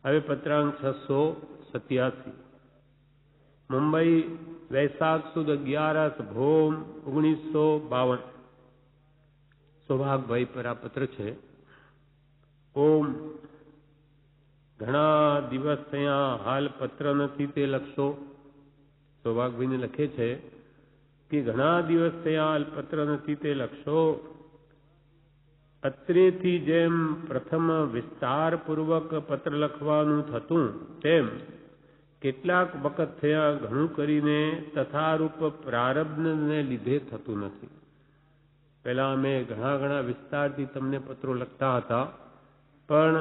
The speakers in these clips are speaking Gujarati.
હવે પત્રાંક 687 મુંબઈ વૈશાખ સુદ 11 ભોમ 1952 સૌભાગભાઈ પર આ પત્ર છે. ઓમ ઘણા દિવસ થયા હાલ પત્ર નથી તે લખશો. સૌભાગભાઈને લખે છે કે ઘણા દિવસ થયા હાલ પત્ર નથી તે લખશો. અત્રેથી જેમ પ્રથમ વિસ્તારપૂર્વક પત્ર લખવાનું થતું તેમ કેટલાક વખત થયા ઘણું કરીને તથારૂપ પ્રારબ્ધને લીધે થતું નથી. પહેલા અમે ઘણા વિસ્તારથી તમને પત્રો લખતા હતા, પણ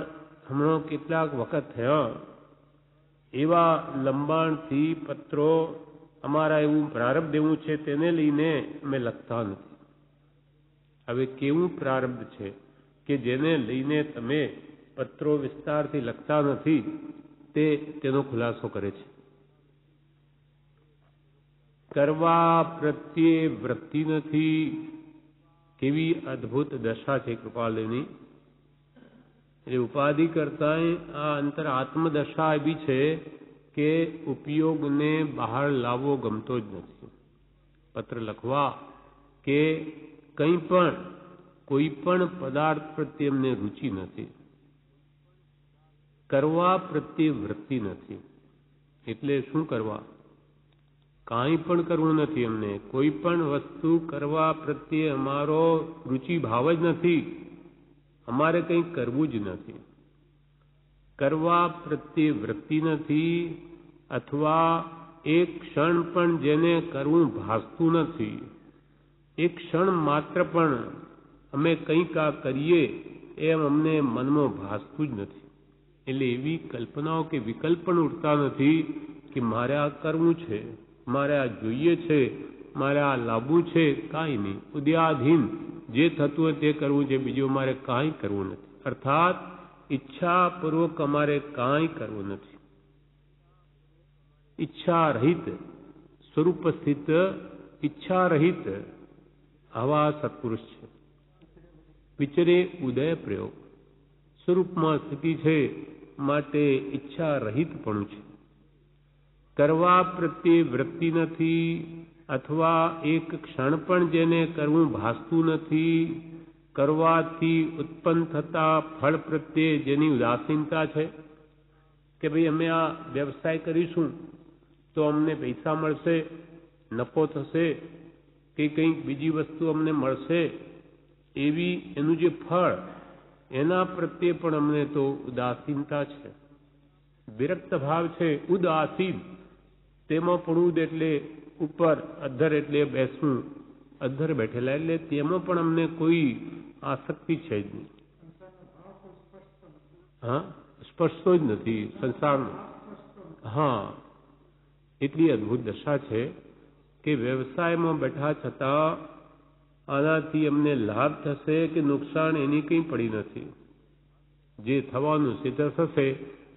હમણાં કેટલાક વખત થયા એવા લંબાણથી પત્રો અમારા એવું પ્રારબ્ધ એવું છે તેને લઈને અમે લખતા નથી. હવે કેવું પ્રારબ્ધ છે કે જેને લઈને તમે પત્રો વિસ્તારથી લખતા નથી તેનો ખુલાસો કરે છે. કરવા પ્રત્યે વૃત્તિ નથી. કેવી અદ્ભુત દશા છે કૃપાલયની. એટલે ઉપાધિ કરતા આ અંતર આત્મદશા એવી છે કે ઉપયોગને બહાર લાવવો ગમતો જ નથી. પત્ર લખવા કે કંઈ પણ કોઈ પણ પદાર્થ પ્રત્યે એમને રુચિ નથી. કરવા પ્રત્યે વૃત્તિ નથી. એટલે શું કરવા? કાંઈ પણ કરવું નથી. એમને કોઈ પણ વસ્તુ કરવા પ્રત્યે અમારો રુચિ ભાવ જ નથી. અમારે કંઈ કરવું જ નથી. કરવા પ્રત્યે વૃત્તિ નથી, અથવા એક ક્ષણ પણ જેને કરવું ભાસતું નથી. એક ક્ષણ માત્ર પણ અમે કંઈક આ કરીએ એમ અમને મનમાં ભાસતું જ નથી. એટલે એવી કલ્પનાઓ કે વિકલ્પ પણ ઉઠતા નથી કે મારે આ કરવું છે, મારે આ જોઈએ છે, મારે આ લાવવું છે. કાંઈ નહીં. ઉદ્યાધીન જે થતું હોય તે કરવું છે, બીજું અમારે કાંઈ કરવું નથી. અર્થાત ઈચ્છાપૂર્વક અમારે કાંઈ કરવું નથી. ઈચ્છા રહિત, સ્વરૂપ સ્થિત ઈચ્છા રહિત આવા સત્પુરુષ છે. વિચરે ઉદય પ્રયોગ સ્વરૂપમાં સ્થિતિ છે, માટે ઈચ્છા રહિત પણ છે. કરવા પ્રત્યે વૃત્તિ નથી, અથવા એક ક્ષણ પણ જેને કરવું ભાસતું નથી. કરવાથી ઉત્પન્ન થતા ફળ પ્રત્યે જેની ઉદાસીનતા છે કે ભાઈ અમે આ વ્યવસાય કરીશું તો અમને પૈસા મળશે, નફો થશે, કે કંઈક બીજી વસ્તુ અમને મળશે, એવી એનું જે ફળ એના પ્રત્યે પણ અમને તો ઉદાસીનતા છે. વિરક્ત ભાવ છે. ઉદાસીન તેમાં પડવું એટલે ઉપર, અધ્ધર એટલે બેસવું, અધ્ધર બેઠેલા એટલે તેમાં પણ અમને કોઈ આસક્તિ છે જ નહીં. હા, સ્પર્શતો જ નથી સંસારનો. હા, એટલી અદ્ભુત દશા છે કે વ્યવસાયમાં બેઠા છતાં આનાથી અમને લાભ થશે કે નુકસાન એની કંઈ પડી નથી. જે થવાનું સિદ્ધ થશે.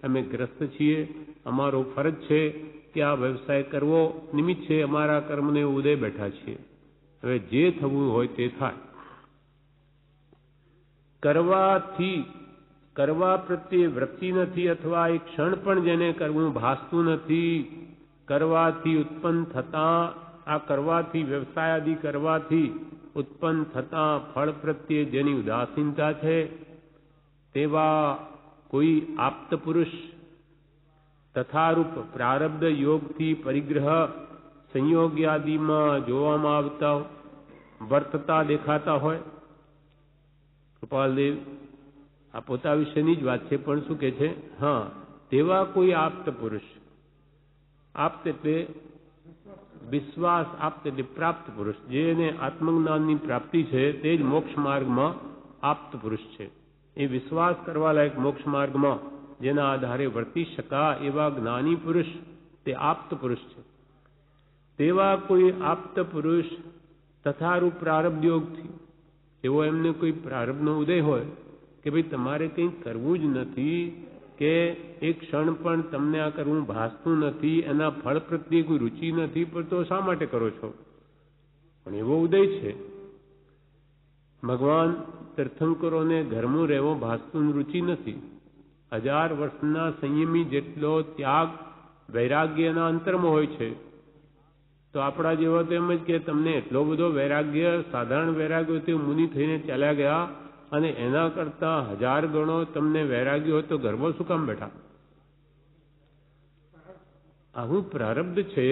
અમે ગ્રસ્ત છીએ, અમારો ફરજ છે કે આ વ્યવસાય કરવો નિમિત્ત છે. અમારા કર્મને ઉદય બેઠા છીએ. હવે જે થવું હોય તે થાય. કરવા પ્રત્યે વૃત્તિ નથી, અથવા એક ક્ષણ પણ જેને કરવું ભાસતું નથી. કરવાથી ઉત્પન્ન થતા, આ કરવાથી વ્યવસાય આદિ કરવાથી ઉત્પન્ન થતા ફળ પ્રત્યે જેની ઉદાસીનતા છે, તેવા કોઈ આપ્ત પુરુષ તથારૂપ પ્રારબ્ધ યોગથી પરિગ્રહ સંયોગ્યાદિમાં જોવામાં આવતા વર્તતા દેખાતા હોય. કૃપાલદેવ આ પોતા વિશેની જ વાત છે, પણ શું કે છે? હા, તેવા કોઈ આપ્ત પુરુષ. આપ્ત એટલે વિશ્વાસ, આપ્ત એટલે પ્રાપ્ત પુરુષ. જેને આત્મજ્ઞાનની પ્રાપ્તિ છે તે જ મોક્ષ માર્ગમાં આપ્ત પુરુષ છે. એ વિશ્વાસ કરવા લાયક મોક્ષ માર્ગમાં જેના આધારે વર્તી શકા એવા જ્ઞાની પુરુષ તે આપ્ત પુરુષ છે. તેવા કોઈ આપ્ત પુરુષ તથારૂપ પ્રારબ્ધ યોગથી, એવો એમને કોઈ પ્રારબ્ધનો ઉદય હોય કે ભાઈ તમારે કંઈ કરવું જ નથી, કે એક ક્ષણ પણ તમને આ કરવું ભાસતું નથી, એના ફળ પ્રત્યે કોઈ રુચિ નથી, પણ તો શા માટે કરો છો? પણ એવો ઉદય છે. ભગવાન તીર્થંકરોને ઘરમાં રહેવો ભાસતું રુચિ નથી, 1000 વર્ષના સંયમી જેટલો ત્યાગ વૈરાગ્યના અંતરમાં હોય છે. તો આપણા જેવા તો એમ જ કે તમને એટલો બધો વૈરાગ્ય, સાધારણ વૈરાગ્ય તે મુનિ થઈને ચાલ્યા ગયા, અને એના કરતા 1000 ગણો તમને વૈરાગ્ય હોય તો ઘરમાં શું કામ બેઠા? આવું પ્રારબ્ધ છે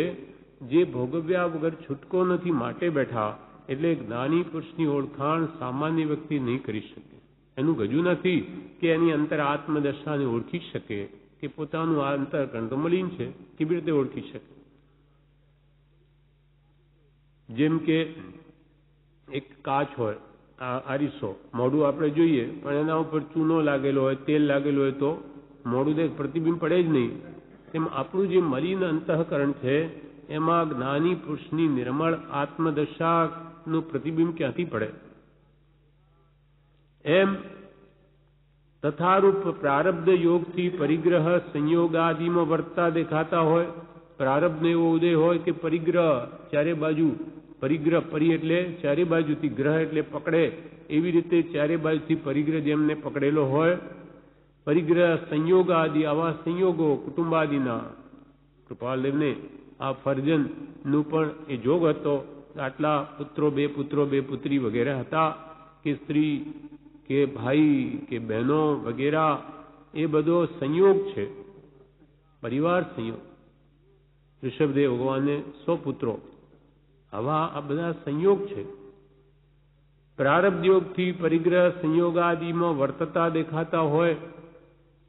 જે ભોગવ્યા વગર છૂટકો નથી, માટે બેઠા. એટલે જ્ઞાની પુરુષની ઓળખાણ સામાન્ય વ્યક્તિ નહીં કરી શકે. એનું ગજુ નથી કે એની અંતર આત્મદશાને ઓળખી શકે, કે પોતાનું આ અંતરકરણ તો મલિન છે, કેવી રીતે ઓળખી શકે? જેમ કે એક કાચ હોય, આરીસો, મોઢું આપણે જોઈએ પણ એના ઉપર ચૂનો લાગેલો હોય, તેલ લાગેલું હોય તો મોઢું દેખ પ્રતિબિંબ પડે જ નહીં. એમ આપણું જે મલિન અંતઃકરણ છે એમાં જ્ઞાની પુરુષની નિર્મળ આત્મદશાનું પ્રતિબિંબ ક્યાંથી પડે? એમ તથારૂપ પ્રારબ્ધ યોગથી પરિગ્રહ સંયોગાદિમાં વર્તતા દેખાતા હોય. પ્રારબ્ધનો એવો ઉદય હોય કે પરિગ્રહ ચારે બાજુ, પરિગ્રહ પરી એટલે ચારે બાજુથી, ગ્રહ એટલે પકડે, એવી રીતે ચારે બાજુથી પરિગ્રહ જેમને પકડેલો હોય. પરિગ્રહ સંયોગ આદિ, આવા સંયોગો કુટુંબાદિના, કૃપાલદેવને આ ફરજનનું પણ એ જોગ હતો. આટલા પુત્રો, 2 પુત્રો 2 પુત્રી વગેરે હતા, કે સ્ત્રી કે ભાઈ કે બહેનો વગેરે, એ બધો સંયોગ છે, પરિવાર સંયોગ. ઋષભદેવ ભગવાનને 100 પુત્રો, આવા આ બધા સંયોગ છે. પ્રારબ્ધ યોગથી પરિગ્રહ સંયોગાદિમાં વર્તતા દેખાતા હોય.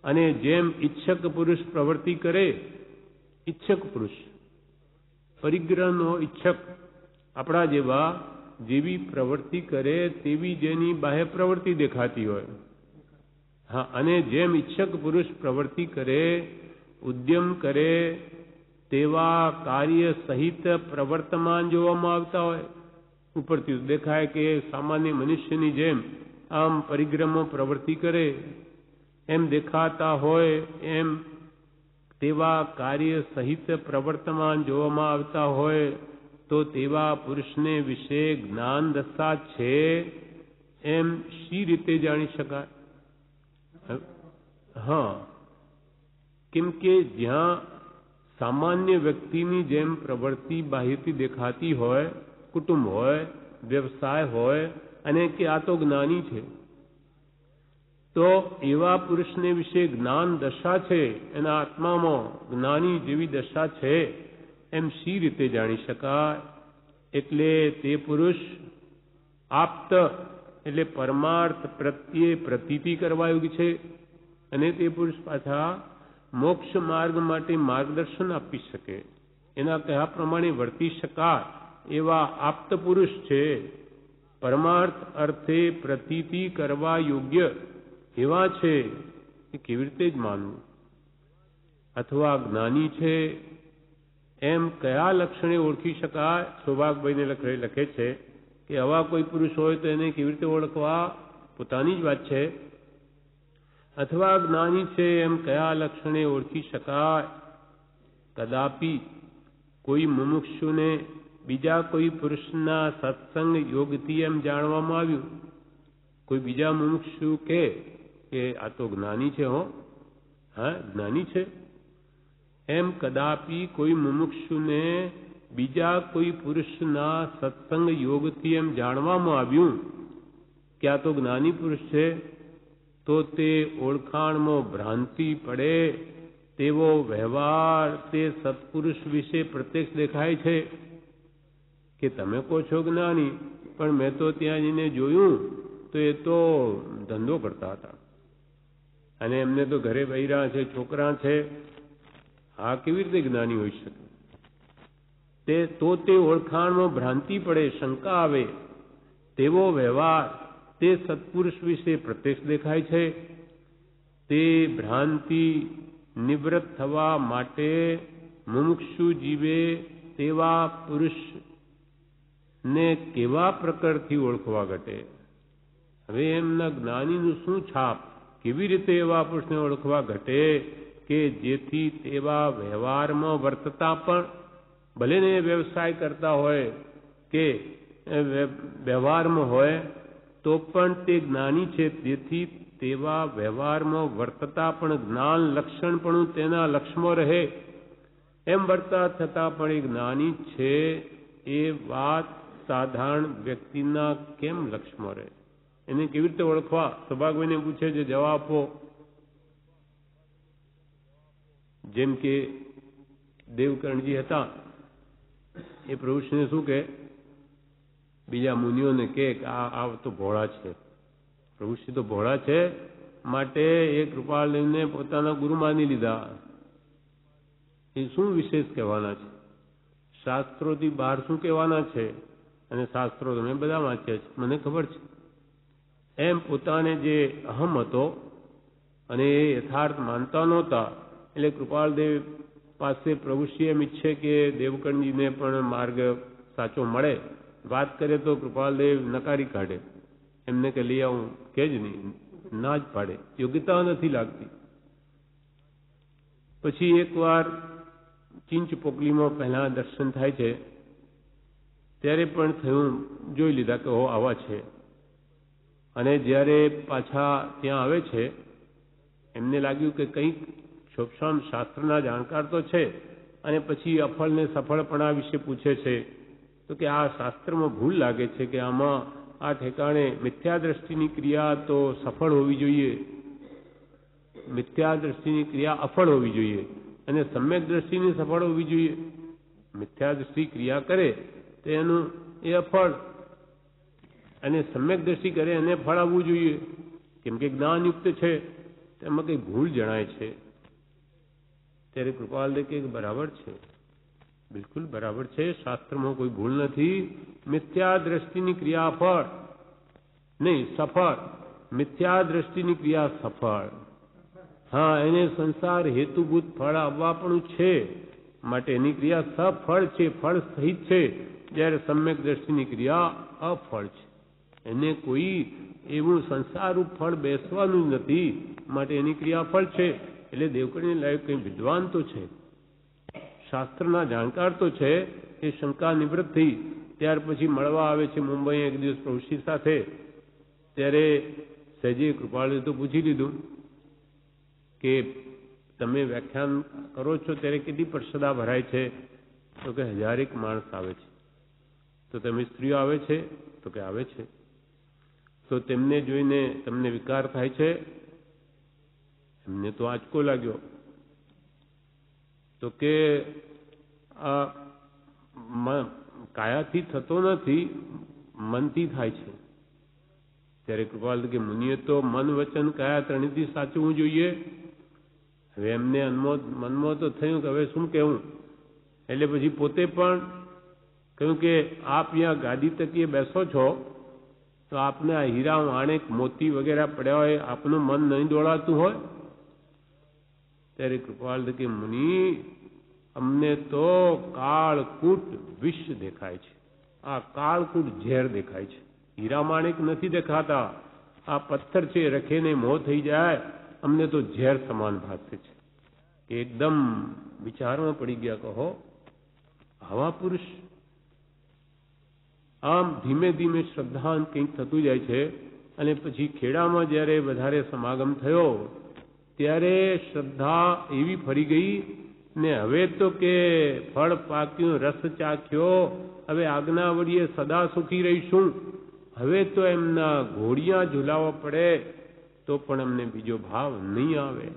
અને જેમ ઈચ્છક પુરુષ પ્રવૃત્તિ કરે, ઈચ્છક પુરુષ, પરિગ્રહનો ઈચ્છક, આપણા જેવા જેવી પ્રવૃત્તિ કરે તેવી જેની બાહ્ય પ્રવૃત્તિ દેખાતી હોય. હા, અને જેમ ઈચ્છક પુરુષ પ્રવૃત્તિ કરે, ઉદ્યમ કરે, તેવા કાર્ય સહિત પ્રવર્તમાન જોવામાં આવતા હોય. ઉપરથી દેખાય કે સામાન્ય મનુષ્યની જેમ આમ પરિગ્રહમાં પ્રવૃત્તિ કરે એમ દેખાતા હોય, એમ તેવા કાર્ય સહિત પ્રવર્તમાન જોવામાં આવતા હોય, તો તેવા પુરુષને વિશે જ્ઞાન દશા છે એમ શી રીતે જાણી શકાય? હા, કેમ કે જ્યાં સામાન્ય વ્યક્તિની જેમ પ્રવૃત્તિ બાહ્યથી દેખાતી હોય, કુટુંબ હોય, વ્યવસાય હોય, અને કે આ તો જ્ઞાની છે, તો એવા પુરુષને વિશે જ્ઞાન દશા છે, એના આત્મામાં જ્ઞાની જેવી દશા છે એમ શી રીતે જાણી શકાય? એટલે તે પુરુષ આપ્ત એટલે પરમાર્થ પ્રત્યે પ્રતીતિ કરવા યોગ્ય છે, અને તે પુરુષ પાછા મોક્ષ માર્ગ માટે માર્ગદર્શન આપી શકે, એના કહ્યા પ્રમાણે વર્તી શકાય એવા આપ્ત પુરુષ છે. પરમાર્થ અર્થે પ્રતીતિ કરવા યોગ્ય એવા છે, એ કેવી રીતે જ માનવું? અથવા જ્ઞાની છે એમ કયા લક્ષણે ઓળખી શકાય? સૌભાગભાઈને લખે છે કે આવા કોઈ પુરુષ હોય તો એને કેવી રીતે ઓળખવા? પોતાની જ વાત છે. અથવા જ્ઞાની છે એમ કયા લક્ષણે ઓળખી શકાય? કદાપી કોઈ મુમુક્ષુને બીજા કોઈ પુરુષના સત્સંગ યોગથી એમ જાણવામાં આવ્યું. કોઈ બીજા મુમુક્ષુ કે આ તો જ્ઞાની છે, હો, હા જ્ઞાની છે, એમ કદાપી કોઈ મુમુક્ષુને બીજા કોઈ પુરુષના સત્સંગ યોગથી એમ જાણવામાં આવ્યું કે આ તો જ્ઞાની પુરુષ છે, તો તે ઓળખાણમાં ભ્રાંતિ પડે તેવો વ્યવહાર તે સત્પુરુષ વિશે પ્રત્યક્ષ દેખાય છે. કે તમે કહો છો જ્ઞાની, પણ મેં તો ત્યાં જઈને જોયું તો એ તો ધંધો કરતા હતા, અને એમને તો ઘરે બૈરા છે, છોકરા છે. આ કેવી રીતે જ્ઞાની હોઈ શકે? તે ઓળખાણમાં ભ્રાંતિ પડે, શંકા આવે તેવો વ્યવહાર તે સત્પુરુષ વિશે પ્રત્યક્ષ દેખાય છે. તે ભ્રાંતિ નિવૃત્ત થવા માટે મુમુક્ષુ જીવે તેવા પુરુષને કેવા પ્રકારથી ઓળખવા ઘટે? હવે એમના જ્ઞાનીનું શું છાપ? કેવી રીતે એવા પુરુષને ઓળખવા ઘટે કે જેથી તેવા વ્યવહારમાં વર્તતા પણ, ભલે ને વ્યવસાય કરતા હોય કે વ્યવહારમાં હોય તો પણ તે જ્ઞાની છે, તેથી તેવા વ્યવહારમાં વર્તતા પણ જ્ઞાન લક્ષણપણું તેના લક્ષમાં રહે એમ વર્તા છતાં પણ એ જ્ઞાની છે એ વાત સાધારણ વ્યક્તિના કેમ લક્ષમાં રહે? એને કેવી રીતે ઓળખવા? સૌભાગભાઈને પૂછે છે, જવાબ આપો. જેમ કે દેવકર્ણજી હતા, એ પ્રભુશ્રીને શું કહે? બીજા મુનિઓને કે આ તો ભોળા છે, પ્રભુશ્રી તો ભોળા છે, માટે એ કૃપાળદેવને પોતાના ગુરુ માની લીધા. એ શું વિશેષ કહેવાના છે? શાસ્ત્રોથી બહાર શું કહેવાના છે? અને શાસ્ત્રો તમે બધા વાંચ્યા છે, મને ખબર છે. એમ પોતાને જે અહમ હતો અને એ યથાર્થ માનતા નહોતા, એટલે કૃપાળદેવ પાસે પ્રભુશ્રી એમ ઈચ્છે કે દેવકર્ણજીને પણ માર્ગ સાચો મળે. વાત કરે તો કૃપાળદેવ નકારી કાઢે, એમને કે લઈ આવું કે જ નહીં, ના જ પાડે, યોગ્યતા નથી લાગતી. પછી એકવાર ચિંચ પોકલીમાં પહેલા દર્શન થાય છે, ત્યારે પણ થયું, જોઈ લીધા કે હો આવા છે. અને જ્યારે પાછા ત્યાં આવે છે, એમને લાગ્યું કે કંઈક શોભશામ શાસ્ત્રના જાણકાર તો છે, અને પછી અફળ ને સફળપણા વિશે પૂછે છે, તો કે આ શાસ્ત્રમાં ભૂલ લાગે છે કે આમાં આ ઠેકાણે મિથ્યા દ્રષ્ટિની ક્રિયા તો સફળ હોવી જોઈએ, મિથ્યા દ્રષ્ટિની ક્રિયા અફળ હોવી જોઈએ, અને સમ્યક દ્રષ્ટિની સફળ હોવી જોઈએ. મિથ્યા દ્રષ્ટિ ક્રિયા કરે તો એનું એ અફળ, અને સમ્યક દ્રષ્ટિ કરે એને ફળ આવવું જોઈએ, કેમ કે જ્ઞાનયુક્ત છે. તેમાં કંઈ ભૂલ જણાય છે. ત્યારે કૃપાલદેવ કે બરાબર છે, બિલકુલ બરાબર છે, શાસ્ત્રમાં કોઈ ભૂલ નથી. મિથ્યા દ્રષ્ટિની ક્રિયા અફળ નહીં, સફળ. મિથ્યા દ્રષ્ટિની ક્રિયા સફળ. હા, એને સંસાર હેતુભૂત ફળ આવવા પણ છે, માટે એની ક્રિયા સફળ છે, ફળ સહિત છે. જ્યારે સમ્યક દ્રષ્ટિની ક્રિયા અફળ છે, એને કોઈ એવું સંસારરૂપ ફળ બેસવાનું જ નથી, માટે એની ક્રિયા અફળ છે. એટલે દેવકર્ણી લાયક કંઈ વિદ્વાન તો છે, શાસ્ત્રના જાણકાર તો છે. એ શંકા નિવૃત્ત થઈ. ત્યાર પછી મળવા આવે છે મુંબઈ એક દિવસ પ્રભુશ્રી સાથે. ત્યારે સહેજે કૃપાળે તો પૂછી લીધું કે તમે વ્યાખ્યાન કરો છો ત્યારે કેટલી પરસદા ભરાય છે? તો કે 1000 માણસ આવે છે. તો તમે સ્ત્રીઓ આવે છે? તો કે આવે છે. તો તેમને જોઈને તમને વિકાર થાય છે? એમને તો આંચકો લાગ્યો. તો કે આ કાયાથી થતો નથી, મનથી થાય છે. ત્યારે કૃપાલ કે મુનિએ તો મન વચન કાયા ત્રણેયથી સાચવવું જોઈએ. હવે એમને મનમાં તો થયું કે હવે શું કહેવું, એટલે પછી પોતે પણ કહ્યું કે આપ અહીંયા ગાદી તકીએ બેસો છો, તો આપને આ હીરા માણેક મોતી વગેરે પડ્યા હોય, આપનું મન નહીં દોડાતું હોય? ત્યારે કૃપાલ કે મુનિ, અમને તો કાળકૂટ વિષ દેખાય છે, આ કાળકૂટ ઝેર દેખાય છે, હીરા માણેક નથી દેખાતા. આ પથ્થર છે, રખેને મોહ થઈ જાય, અમને તો ઝેર સમાન ભાસે છે. એકદમ વિચારમાં પડી ગયા. કહો આવા પુરુષ? આમ ધીમે ધીમે શ્રદ્ધાન કંઈક થતું જાય છે. અને પછી ખેડામાં જ્યારે વધારે સમાગમ થયો, ત્યારે શ્રદ્ધા એવી ફરી ગઈ ને હવે તો કે ફળ પાક્યું, રસ ચાખ્યો, હવે આજ્ઞા વડીએ સદા સુખી રહીશું. હવે તો એમના ઘોડિયા ઝુલાવવા પડે તો પણ અમને બીજો ભાવ નહીં આવે.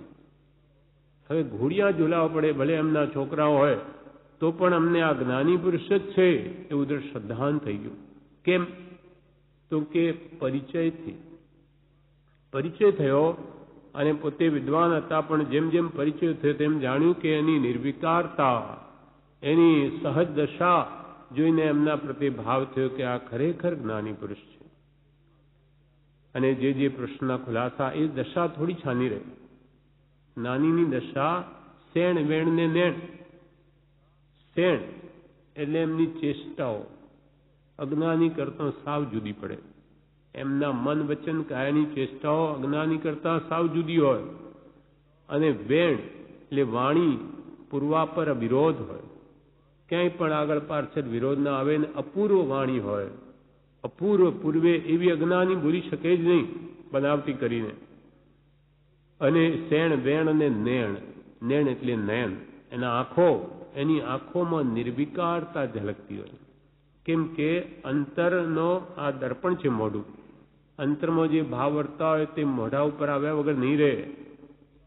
હવે ઘોડિયા ઝુલાવવા પડે, ભલે એમના છોકરાઓ હોય, તો પણ અમને આ જ્ઞાની પુરુષ જ છે એવું દ્રઢ શ્રદ્ધાન થઈ ગયું. કેમ? તો કે પરિચયથી. પરિચય થયો અને પોતે વિદ્વાન હતા, પણ જેમ જેમ પરિચય થયો તેમ જાણ્યું કે એની નિર્વિકારતા, એની સહજ દશા જોઈને એમના પ્રત્યે ભાવ થયો કે આ ખરેખર જ્ઞાની પુરુષ છે. અને જે પ્રશ્નના ખુલાસા, એ દશા થોડી છાની રહે. જ્ઞાનીની દશા શેણ વેણ ને નેણ. શેણ એટલે એમની ચેષ્ટાઓ અજ્ઞાની કરતા સાવ જુદી પડે. એમના મન વચન કાયાની ચેષ્ટાઓ અજ્ઞાની કરતા સાવ જુદી હોય. અને વેણ એટલે વાણી પૂર્વાપર વિરોધ હોય, ક્યાંય પણ આગળ પાછળ વિરોધ ના આવે, ને અપૂર્વ વાણી હોય. અપૂર્વ પૂર્વે એવી અજ્ઞાની બોલી શકે જ નહીં બનાવટી કરીને. અને શેણ વેણ અને નેણ, નેણ એટલે નયન, એના આંખો, એની આંખોમાં નિર્વિકારતા ઝલકતી હોય. કેમ કે અંતરનો આ દર્પણ છે મોઢું, અંતરમાં જે ભાવ વર્તા હોય તે મોઢા ઉપર આવ્યા વગર નહીં રહે.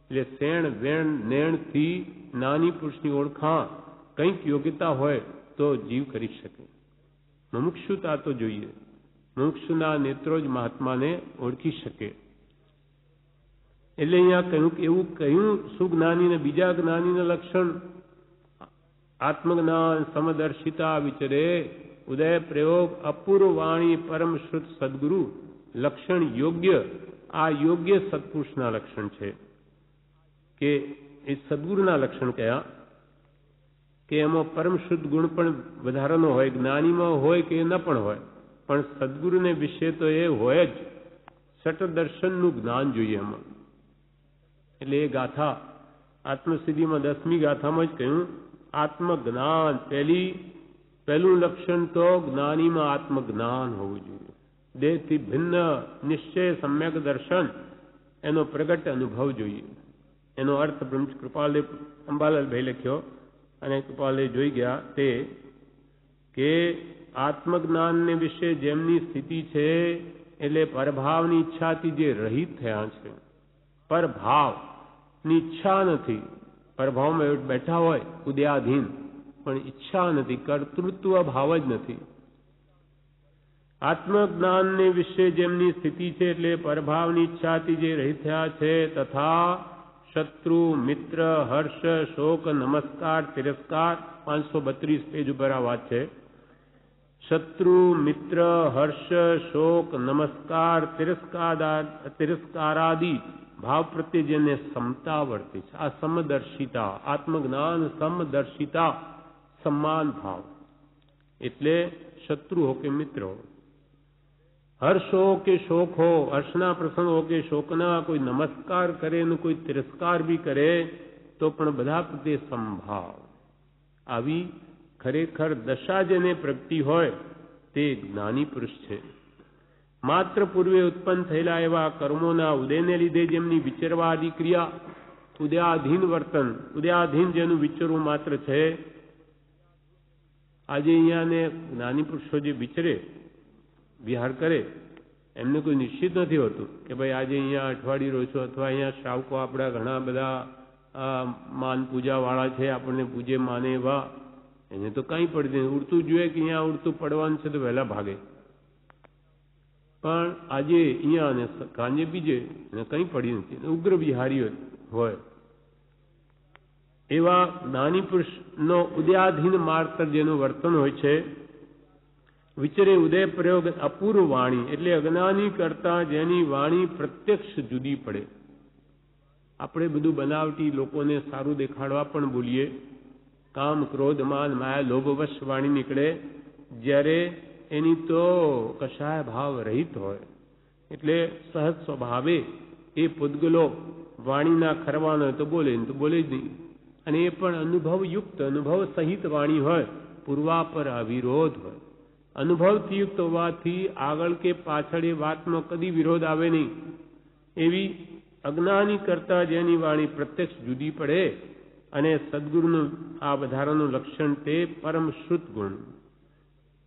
એટલે શેણ વેણ નેણથી નાની પુરુષની ઓળખાણ કંઈક યોગ્યતા હોય તો જીવ કરી શકે. મુમુક્ષુતા તો જોઈએ, મુમુક્ષુના નેત્રો જ મહાત્માને ઓળખી શકે. એટલે અહીંયા કહ્યું કે એવું કહ્યું સુજ્ઞાનીને બીજા જ્ઞાનીના લક્ષણ આત્મજ્ઞાન સમદર્શિતા વિચરે ઉદય પ્રયોગ અપૂર્વ વાણી પરમ શ્રુત સદગુરુ લક્ષણ યોગ્ય. આ યોગ્ય સત્પુરુષના લક્ષણ છે. કે એ સદગુરુના લક્ષણ કયા કે એમાં પરમ શુદ્ધ ગુણ પણ વધારાનો હોય, જ્ઞાનીમાં હોય કે ન પણ હોય, પણ સદગુરુને વિશે તો એ હોય જ. સટદર્શનનું જ્ઞાન જોઈએ એમાં. એટલે એ ગાથા આત્મસિદ્ધિમાં 10મી ગાથામાં જ કહ્યું આત્મજ્ઞાન. પહેલું લક્ષણ તો જ્ઞાનીમાં આત્મજ્ઞાન હોવું જોઈએ. દેહથી ભિન્ન નિશ્ચય સમ્યક દર્શન, એનો પ્રગટ અનુભવ જોઈએ. એનો અર્થ કૃપાલદેવ અંબાલાલભાઈ લખ્યો અને કૃપાલદેવ જોઈ ગયા તે કે આત્મજ્ઞાનને વિશે જેમની સ્થિતિ છે એટલે પરભાવની ઈચ્છાથી જે રહિત થયા છે. પરભાવની ઈચ્છા નથી. પરભાવમાં બેઠા હોય ઉદયાધીન, પણ ઈચ્છા નથી, કર્તૃત્વ ભાવ જ નથી. આત્મજ્ઞાનને વિશે જેમની સ્થિતિ છે એટલે પરભાવની ઈચ્છાથી જે રહિત થયા છે તથા શત્રુ મિત્ર હર્ષ શોક નમસ્કાર તિરસ્કાર 532 પેજ ઉપર આ વાત છે. શત્રુ મિત્ર હર્ષ શોક નમસ્કાર તિરસ્કારાદિ ભાવ પ્રત્યે જેને સમતા વર્તે છે, આ સમદર્શિતા, આત્મજ્ઞાન સમદર્શિતા, સમાન ભાવ. એટલે શત્રુ હો કે મિત્ર હો, હર્ષ હો કે શોક હો, હર્ષના પ્રસંગ હો કે શોકના, કોઈ નમસ્કાર કરે ને કોઈ તિરસ્કાર બી કરે તો પણ બધા પ્રત્યે સંભાવ. આવી ખરેખર દશા જેને પ્રગટી હોય તે જ્ઞાની પુરુષ છે. માત્ર પૂર્વે ઉત્પન્ન થયેલા એવા કર્મોના ઉદયને લીધે જેમની વિચરવાદી ક્રિયા, ઉદયાધીન વર્તન, ઉદયાધીન જેનું વિચરવું માત્ર છે. આજે અહીંયા ને જ્ઞાની પુરુષો જે વિચરે, વિહાર કરે, એમને કોઈ નિશ્ચિત નથી હોતું કે ભાઈ આજે અહીંયા અઠવાડિયું રહો છો અથવા અહીંયા શ્રાવકો આપણા ઘણા બધા માન પૂજા વાળા છે, આપણને પૂજે માને એવા, એને તો કંઈ પડતી નહીં. ઉડતું જોઈએ કે અહીંયા ઉડતું પડવાનું છે તો વહેલા ભાગે. પણ આજે અહીંયા અને કાંજે બીજે એને કંઈ પડી નથી. ઉગ્ર વિહારી હોય એવા જ્ઞાની પુરુષનો ઉદયાધીન માત્ર જેનું વર્તન હોય છે. વિચરે ઉદય પ્રયોગ અપૂર્વ વાણી, એટલે અજ્ઞાની કરતા જેની વાણી પ્રત્યક્ષ જુદી પડે. આપણે બધું બનાવટી લોકોને સારું દેખાડવા પણ બોલીએ, કામ ક્રોધ માન માયા લોભવશ વાણી નીકળે, જ્યારે એની તો કશાય ભાવ રહિત હોય. એટલે સહજ સ્વભાવે એ પૂદગલો વાણીના ખરવાનો હોય તો બોલે ને તો બોલે જ નહીં. અને એ પણ અનુભવયુક્ત, અનુભવ સહિત વાણી હોય, પૂર્વાપર અવિરોધ હોય. અનુભવથી યુક્ત હોવાથી આગળ કે પાછળ એ વાતમાં કદી વિરોધ આવે નહીં. એવી અજ્ઞાની કરતા જેની વાણી પ્રત્યક્ષ જુદી પડે અને સદગુરુનું આ વધારાનું લક્ષણ તે પરમ શ્રુત ગુણ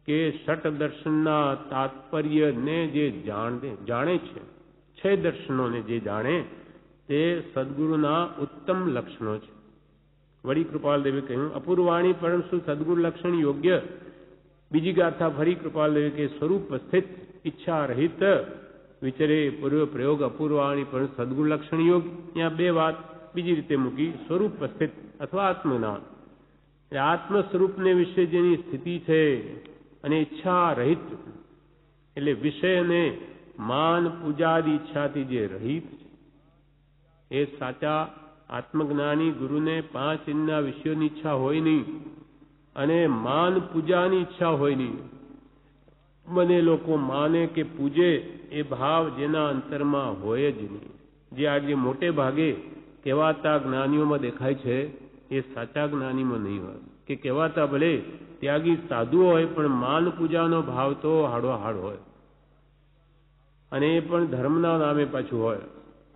કે ષટ દર્શનના તાત્પર્યને જે જાણે છે, 6 દર્શનોને જે જાણે તે સદગુરુના ઉત્તમ લક્ષણો છે. વળી કૃપાલદેવે કહ્યું અપૂર્વાણી પરમ શ્રુત સદગુરુ લક્ષણ યોગ્ય. બીજી ગાથા ફરી કૃપાલદેવે કે સ્વરૂપ સ્થિત ઈચ્છા રહિત વિચરે પૂર્વ પ્રયોગ અપૂર્વાણી પરમ સદગુરુ લક્ષણ યોગ. ત્યાં 2 વાત બીજી રીતે મૂકી, સ્વરૂપ સ્થિત અથવા આત્મજ્ઞાન. આત્મ સ્વરૂપને વિશે જેની સ્થિતિ છે અને ઈચ્છા રહિત, એટલે વિષયને માન પૂજાદી ઈચ્છાથી જે રહિત છે, એ સાચા આત્મજ્ઞાની ગુરુને 5 ઇન્દ્રિયના વિષયોની ઈચ્છા હોય નહીં અને માન પૂજાની ઈચ્છા હોય નહીં. મને લોકો માને કે પૂજે એ ભાવ જેના અંતરમાં હોય જ નહીં. જે આજે મોટે ભાગે કહેવાતા જ્ઞાનીઓમાં દેખાય છે એ સાચા જ્ઞાનીમાં નહીં હોય. કે કહેવાતા ભલે ત્યાગી સાધુ હોય પણ માન પૂજાનો ભાવ તો હાડો હાડ હોય, અને એ પણ ધર્મના નામે પાછું હોય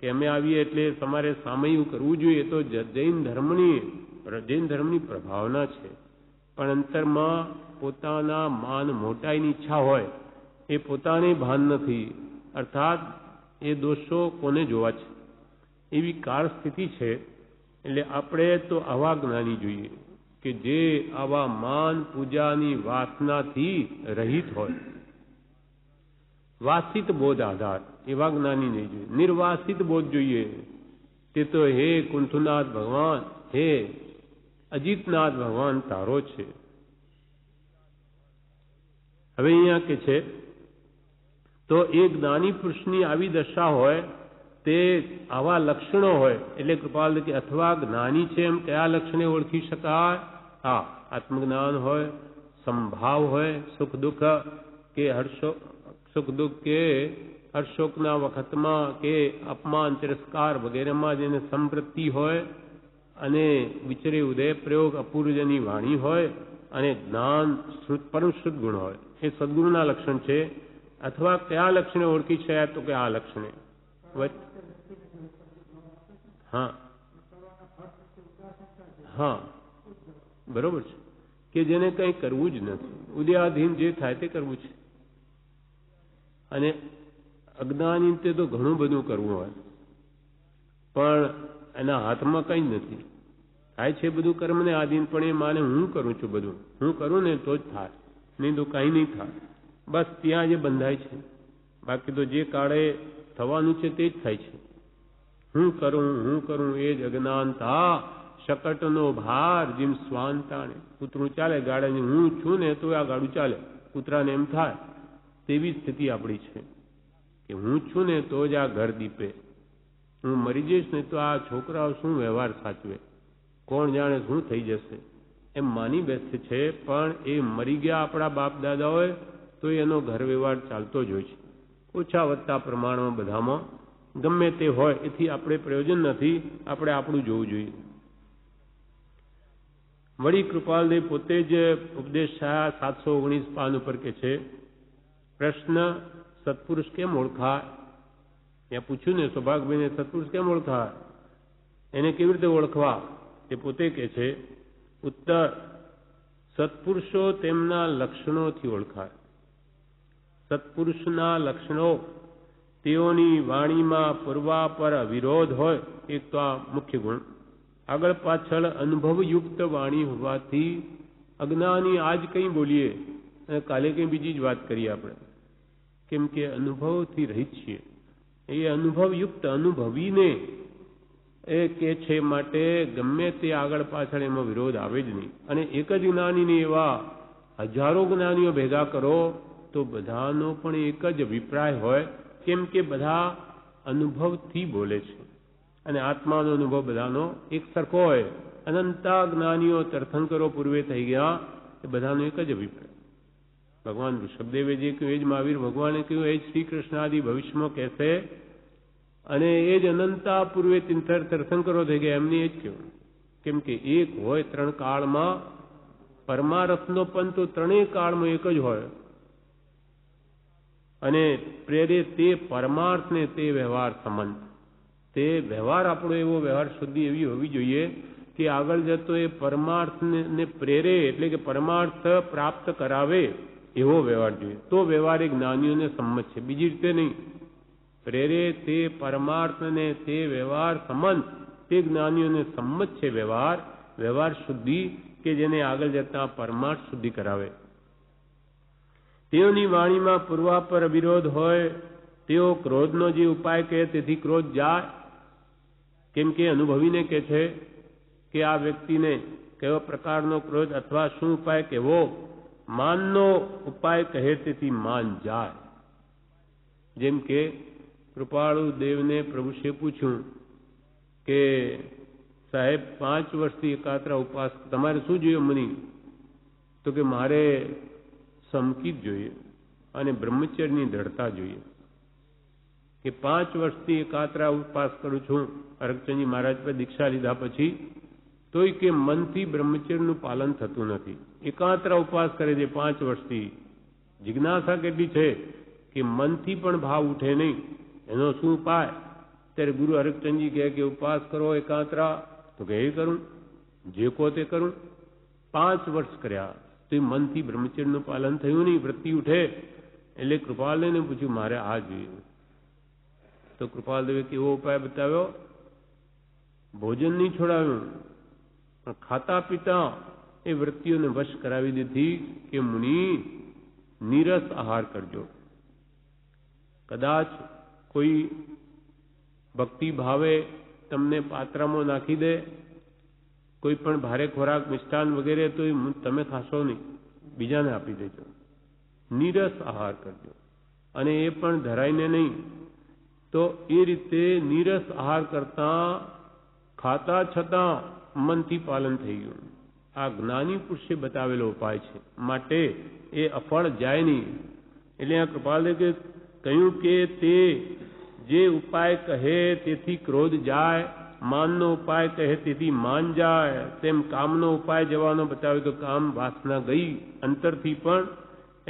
કે અમે આવીએ એટલે તમારે સામયું કરવું જોઈએ, તો જૈન ધર્મની પ્રભાવના છે. પણ અંતરમાં પોતાના માન મોટાઈની ઈચ્છા હોય, એ પોતાને ભાન નથી, અર્થાત એ દોષો કોને જોવા છે, એવી કાળ સ્થિતિ છે. એટલે આપણે તો આવા જ્ઞાની જોઈએ કે જે આવા માન પૂજાની વાસનાથી રહિત હોય. વાસિત બોધ આધાર એવા જ્ઞાની નહીં જોઈએ, નિર્વાસિત બોધ જોઈએ. તે તો હે કુંઠનાથ ભગવાન, હે અજીતનાથ ભગવાન તારો છે. હવે અહીંયા કે છે તો એ જ્ઞાની પુરુષની આવી દશા હોય, તે આવા લક્ષણો હોય, એટલે કૃપાલ કે અથવા જ્ઞાની છે એમ કયા લક્ષણે ઓળખી શકાય? હા, આત્મજ્ઞાન હોય, સંભાવ હોય, સુખ દુઃખ કે સુખ દુઃખ કે હર્ષોકના વખતમાં કે અપમાન તિરસ્કાર વગેરેમાં જેને સંવૃત્તિ હોય, અને વિચરે ઉદય પ્રયોગ અપૂર્વજની વાણી હોય, અને જ્ઞાન પરમ શુદ્ધ ગુણ હોય, એ સદગુરુના લક્ષણ છે. અથવા કયા લક્ષણે ઓળખી શકાય? તો કે આ લક્ષણે. હા હા, બરોબર છે, કે જેને કંઈ કરવું જ નથી, ઉદયાધીન જે થાય તે કરવું છે. અને અજ્ઞાની તે તો ઘણું બધું કરવું હોય, પણ એના હાથમાં કંઈ જ નથી. થાય છે બધું કર્મને આધીન, પણ એ માને હું કરું છું, બધું હું કરું ને તો જ થાય, નહીં તો કાંઈ નહીં થાય. બસ ત્યાં જે બંધાય છે, બાકી તો જે કાળે થવાનું છે તે જ થાય છે. હું કરું એ જ અજ્ઞાનતા, શકટનો ભાર જેમ શ્વાન તાણે. કૂતરું ચાલે ગાડાની, હું છું ને તો આ ગાડું ચાલે, કૂતરાને એમ થાય. તેવી સ્થિતિ આપણી છે કે હું છું ને તો જ આ ઘર દીપે, હું મરી જઈશ ને તો આ છોકરાઓ શું વ્યવહાર સાચવે, કોણ જાણે શું થઈ જશે, એમ માની બેસે છે. પણ એ મરી ગયા આપણા બાપ દાદાઓએ તો એનો ઘર વ્યવહાર ચાલતો જ હોય છે, ઓછા વધતા પ્રમાણમાં બધામાં. ગમે તે હોય, એથી આપણે પ્રયોજન નથી, આપણે આપણું જોવું જોઈએ. વળી કૃપાલદેવ પોતે જ ઉપદેશ 719 પાન ઉપર કે છે, પ્રશ્ન સત્પુરુષ કેમ ઓળખાય? ત્યાં પૂછ્યું ને સૌભાગભાઈને, સત્પુરુષ કેમ ઓળખાય, એને કેવી રીતે ઓળખવા? તે પોતે કે છે, ઉત્તર, સત્પુરુષો તેમના લક્ષણોથી ઓળખાય. સત્પુરુષના લક્ષણો, તેઓની વાણીમાં પૂર્વાપર વિરોધ હોય, એક તો આ મુખ્ય ગુણ. આગળ પાછળ અનુભવયુક્ત વાણી હોવાથી અજ્ઞાની આજ કંઈ બોલીએ અને કાલે કંઈ બીજી જ વાત કરીએ આપણે, કેમ કે અનુભવથી રહિત છીએ. એ અનુભવયુક્ત અનુભવીને એ કે છે, માટે ગમે તે આગળ પાછળ એમાં વિરોધ આવે જ નહીં. અને એક જ જ્ઞાનીને એવા હજારો જ્ઞાનીઓ ભેગા કરો તો બધાનો પણ એક જ અભિપ્રાય હોય, કેમ કે બધા અનુભવથી બોલે છે, અને આત્માનો અનુભવ બધાનો એક સરખો હોય. અનંતા જ્ઞાનીઓ તીર્થંકરો પૂર્વે થઈ ગયા, એ બધાનો એક જ અભિપ્રાય. ભગવાન ઋષભદેવે જે કહ્યું એ જ મહાવીર ભગવાને કહ્યું, એ જ શ્રી કૃષ્ણ આદિ ભવિષ્યમાં કહેશે, અને એ જ અનંતા પૂર્વે તીર્થંકરો થઈ ગયા એમની એ જ કહ્યું. કેમ કે એક હોય ત્રણ કાળમાં, પરમારથનો પણ તો ત્રણેય કાળમાં એક જ હોય, અને પ્રેરે તે પરમાર્થ ને તે વ્યવહાર સંબંધ. તે વ્યવહાર આપણો એવો વ્યવહાર શુદ્ધિ એવી હોવી જોઈએ કે આગળ જતો એ પરમાર્થને પ્રેરે, એટલે કે પરમાર્થ પ્રાપ્ત કરાવે એવો વ્યવહાર જોઈએ. તો વ્યવહાર એ જ્ઞાનીઓને સંમત છે, બીજી રીતે નહીં. પ્રેરે તે પરમાર્થને તે વ્યવહાર સંબંધ, તે જ્ઞાનીઓને સંમત છે વ્યવહાર શુદ્ધિ, કે જેને આગળ જતા પરમાર્થ શુદ્ધિ કરાવે. તેઓની વાણીમાં પૂર્વાપર વિરોધ હોય, તેઓ ક્રોધનો જે ઉપાય કહે તેથી ક્રોધ જાય. કેમ કે અનુભવીને કહે છે કે આ વ્યક્તિને કેવો પ્રકારનો ક્રોધ અથવા શું ઉપાય કહેવો, માનનો ઉપાય કહે તેથી માન જાય. જેમ કે કૃપાળુ દેવને પ્રભુશ્રીએ પૂછ્યું કે સાહેબ 5 વર્ષથી એકાત્રા ઉપવાસ, તમારે શું જોઈએ મુનિ? તો કે મારે સમકિત જોઈએ અને બ્રહ્મચર્યની દ્રઢતા જોઈએ. કે 5 વર્ષથી એકાત્રા ઉપવાસ કરું છું અરગચંદજી મહારાજ પર દીક્ષા લીધા પછી, તોય કે મનથી બ્રહ્મચર્યનું પાલન થતું નથી. એકાત્રા ઉપવાસ કરે છે 5 વર્ષથી, જિજ્ઞાસા કેટલી છે કે મનથી પણ ભાવ ઉઠે નહીં. એનો શું ઉપાય? ત્યારે ગુરુ હરકચંદજી કહે કે ઉપવાસ કરો એકાંતરા, તો કે એ કરું, જે કહો તે કરું. 5 વર્ષ કર્યા તો એ મનથી બ્રહ્મચર્યનું પાલન થયું નહીં. વૃત્તિ ઉઠે એટલે કૃપાલદેવને પૂછ્યું મારે આ જોઈએ. તો કૃપાલદેવે કેવો ઉપાય બતાવ્યો? ભોજન નહીં છોડાવ્યું, પણ ખાતા પીતા એ વૃત્તિઓને વશ કરાવી દીધી કે મુનિ નીરસ આહાર કરજો. કદાચ કોઈ ભક્તિ ભાવે તમને પાત્રમાં નાખી દે, કોઈ પણ ભારે ખોરાક મિષ્ટાન વગેરે, તો તમે ખાશો નહીં, બીજાને આપી દેજો. નીરસ આહાર કરજો, અને એ પણ ધરાઈને નહીં. તો એ રીતે નીરસ આહાર કરતા ખાતા છતાં મનથી પાલન થઈ ગયું. આ જ્ઞાની પુરુષે બતાવેલો ઉપાય છે, માટે એ અફળ જાય નહીં. એટલે આ કૃપાલદેવે કહ્યું કે તે જે ઉપાય કહે તેથી ક્રોધ જાય, માનનો ઉપાય કહે તેથી માન જાય, તેમ કામનો ઉપાય જવાનો બતાવ્યો તો કામ વાસના ગઈ અંતરથી. પણ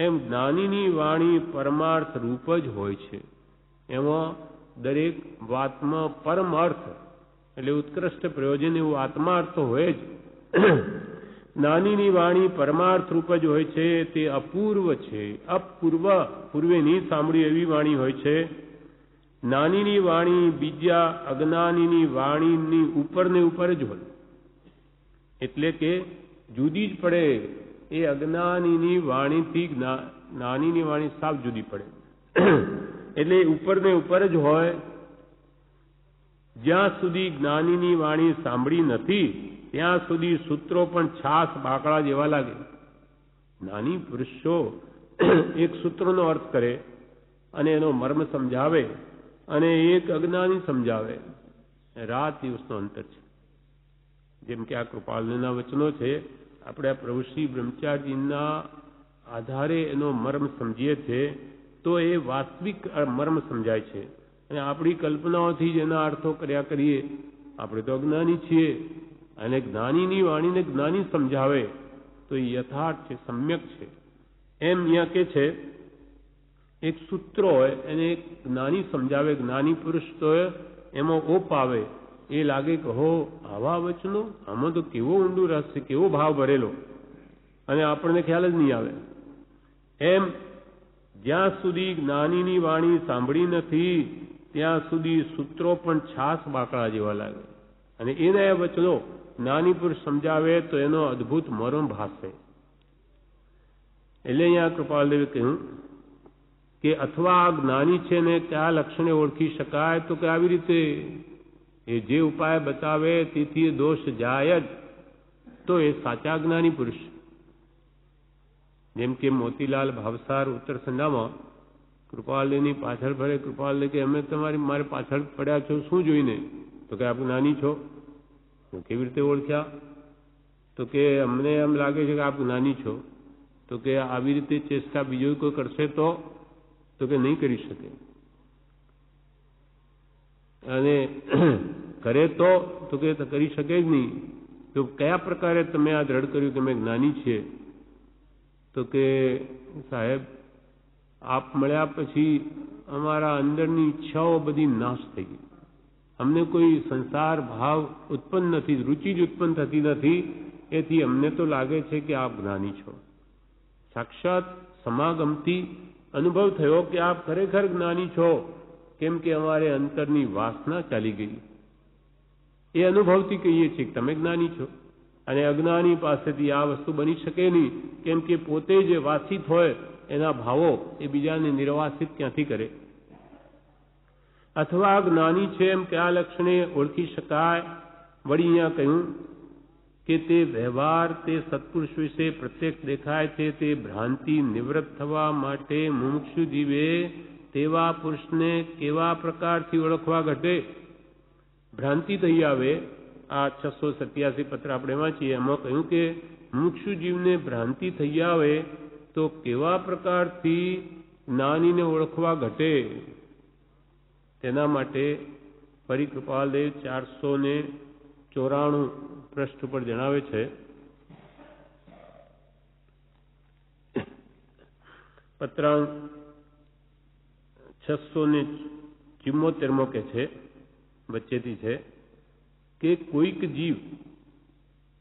એમ જ્ઞાનીની વાણી પરમાર્થ રૂપ જ હોય છે. એમાં દરેક વાતમાં પરમ અર્થ એટલે ઉત્કૃષ્ટ પ્રયોજન એવું આત્માર્થ હોય જ. જ્ઞાનીની વાણી પરમાર્થ રૂપ જ હોય છે. તે અપૂર્વ છે, અપૂર્વ, પૂર્વે નહીં સાંભળી એવી વાણી હોય છે. જ્ઞાનીની વાણી બીજા અજ્ઞાનીની વાણીની ઉપર ને ઉપર જ હોય, એટલે કે જુદી જ પડે. એ અજ્ઞાનીની વાણીથી જ્ઞાનીની વાણી સાવ જુદી પડે. એટલે ઉપર ને ઉપર જ હોય. જ્યાં સુધી જ્ઞાનીની વાણી સાંભળી નથી ત્યાં સુધી સૂત્રો પણ છાસ બાકડા જેવા લાગે. જ્ઞાની પુરુષો એક સૂત્રનો અર્થ કરે અને એનો મર્મ સમજાવે, અને એક અજ્ઞાની સમજાવે. રાત દિવસનો અંતર છે. જેમ કે આ કૃપાલના વચનો છે, આપણે આ પ્રભુ શ્રી બ્રહ્મચારીજીના આધારે એનો મર્મ સમજીએ છીએ તો એ વાસ્તવિક મર્મ સમજાય છે. અને આપણી કલ્પનાઓથી જ એના અર્થો કર્યા કરીએ. આપણે તો અજ્ઞાની છીએ, અને જ્ઞાનીની વાણીને જ્ઞાની સમજાવે તો એ યથાર્થ છે, સમ્યક છે. એમ અહીંયા કે છે એક સૂત્ર હોય એને એક જ્ઞાની સમજાવે, જ્ઞાની પુરુષ તો એમાં ઓપ આવે. એ લાગે કે હો આવા વચનો, આમાં તો કેવો ઊંડું રસ છે, કેવો ભાવ ભરેલો, અને આપણને ખ્યાલ જ નહીં આવે. એમ જ્યાં સુધી જ્ઞાનીની વાણી સાંભળી નથી ત્યાં સુધી સૂત્રો પણ છાસ બાકડા જેવા લાગે. અને એના વચનો જ્ઞાની પુરુષ સમજાવે તો એનો અદ્ભુત મર્મ ભાસે. એટલે અહીંયા કૃપાલદેવે કહ્યું કે અથવા આ જ્ઞાની છે ને કયા લક્ષણે ઓળખી શકાય? તો કે આવી રીતે એ જે ઉપાય બતાવે તેથી દોષ જાય જ, તો એ સાચા જ્ઞાની પુરુષ. જેમ કે મોતીલાલ ભાવસાર ઉત્તર સંધામાં કૃપાલદેવની પાછળ ફરે. કૃપાલદેવ કે અમે મારે પાછળ પડ્યા છો શું જોઈને? તો કે આપ જ્ઞાની છો. કેવી રીતે ઓળખ્યા? તો કે અમને એમ લાગે છે કે આપ જ્ઞાની છો. તો કે આવી રીતે ચેષ્ટા બીજો કોઈ કરશે તો કે નહીં કરી શકે, અને કરે તો કે કરી શકે જ નહીં. તો કયા પ્રકારે તમે આ દ્રઢ કર્યું કે અમે જ્ઞાની છીએ? તો કે સાહેબ આપ મળ્યા પછી અમારા અંદરની ઈચ્છાઓ બધી નાશ થઈ ગઈ. અમને કોઈ સંસાર ભાવ ઉત્પન્ન નથી, રુચિ જ ઉત્પન્ન થતી નથી. એથી અમને તો લાગે છે કે આપ જ્ઞાની છો. સાક્ષાત સમાગમથી અનુભવ થયો કે આપ ખરેખર જ્ઞાની છો, કેમ કે અમારે અંતરની વાસના ચાલી ગઈ. એ અનુભવથી કહીએ છીએ કે તમે જ્ઞાની છો. અને અજ્ઞાની પાસેથી આ વસ્તુ બની શકે નહીં, કેમ કે પોતે જે વાસિત હોય એના ભાવો એ બીજાને નિર્વાસિત ક્યાંથી કરે? અથવા જ્ઞાની છે એમ કયા લક્ષણે ઓળખી શકાય? વળી અહીંયા કહ્યું કે તે વ્યવહાર તે સત્પુરુષ વિશે પ્રત્યક્ષ દેખાય છે. તે ભ્રાંતિ નિવૃત્ત થવા માટે મુમુક્ષુ જીવે તેવા પુરુષને કેવા પ્રકારથી ઓળખવા ઘટે? ભ્રાંતિ થઈ આવે. આ 687 પત્ર આપણે વાંચીએ, એમાં કહ્યું કે મુમુક્ષુ જીવને ભ્રાંતિ થઈ આવે તો કેવા પ્રકારથી જ્ઞાનીને ઓળખવા ઘટે? તેના માટે ફરી કૃપાલદેવ 494 પૃષ્ઠ ઉપર જણાવે છે, પત્રાંક 674 કે છે વચ્ચેથી છે કે કોઈક જીવ